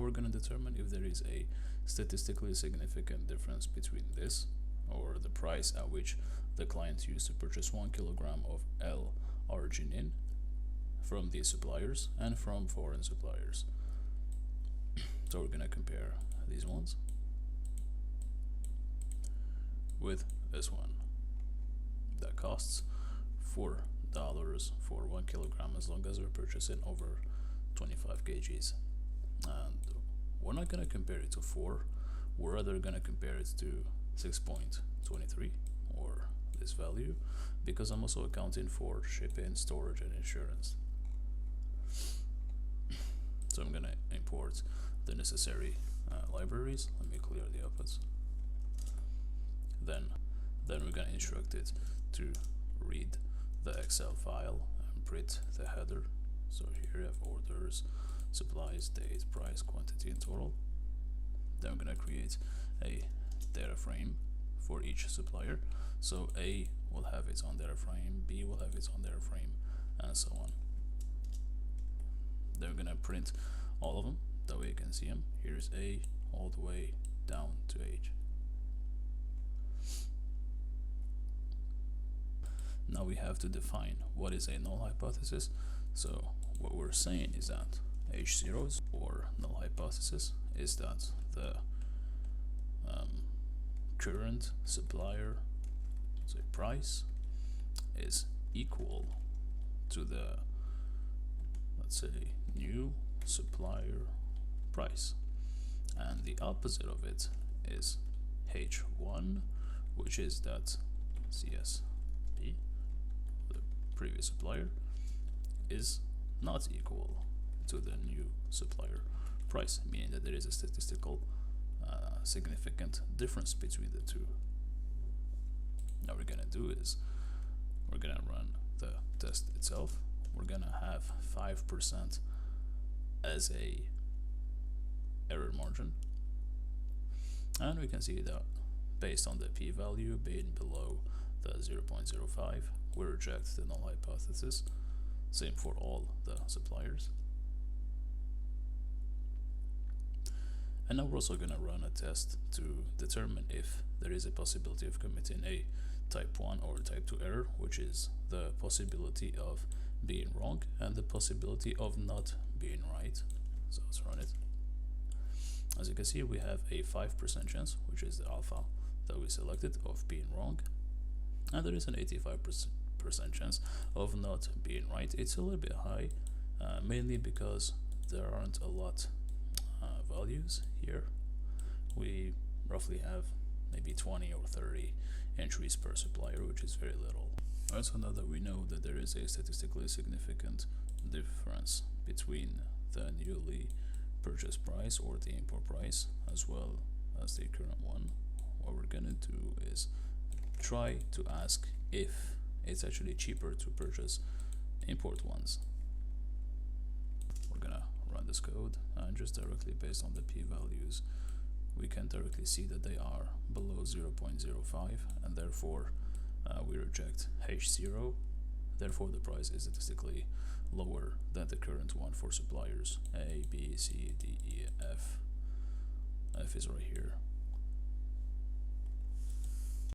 Now we're going to determine if there is a statistically significant difference between this, or the price at which the client used to purchase 1 kilogram of L-arginine from these suppliers and from foreign suppliers. So we're going to compare these ones with this one that costs $4 for 1 kilogram as long as we're purchasing over 25 kgs. And we're not going to compare it to 4, we're rather going to compare it to 6.23 or this value, because I'm also accounting for shipping, storage, and insurance. So I'm going to import the necessary libraries. Let me clear the outputs. Then we're going to instruct it to read the Excel file and print the header. So here you have orders, supplies, date, price, quantity, and total. Then we're going to create a data frame for each supplier. So A will have its own data frame, B will have its own data frame, and so on. Then we're going to print all of them, that way you can see them. Here's A all the way down to H. Now we have to define what is a null hypothesis. So what we're saying is that H0 or null hypothesis is that the current supplier, say, price is equal to the, let's say, new supplier price, and the opposite of it is H1, which is that CSP, the previous supplier, is not equal to the new supplier price, meaning that there is a statistical significant difference between the two. Now we're gonna do is we're gonna run the test itself. We're gonna have 5% as a error margin, and we can see that based on the p-value being below the 0.05, we reject the null hypothesis. Same for all the suppliers. And now we're also going to run a test to determine if there is a possibility of committing a type 1 or type 2 error, which is the possibility of being wrong and the possibility of not being right. So let's run it. As you can see, we have a 5% chance, which is the alpha that we selected, of being wrong, and there is an 85% chance of not being right. It's a little bit high, mainly because there aren't a lot values here. We roughly have maybe 20 or 30 entries per supplier, which is very little. Alright, so now that we know that there is a statistically significant difference between the newly purchased price or the import price as well as the current one, what we're gonna do is try to ask if it's actually cheaper to purchase import ones. We're gonna run this code, and just directly based on the p-values we can directly see that they are below 0.05, and therefore we reject H0. Therefore the price is statistically lower than the current one for suppliers A, B, C, D, E, F. F is right here.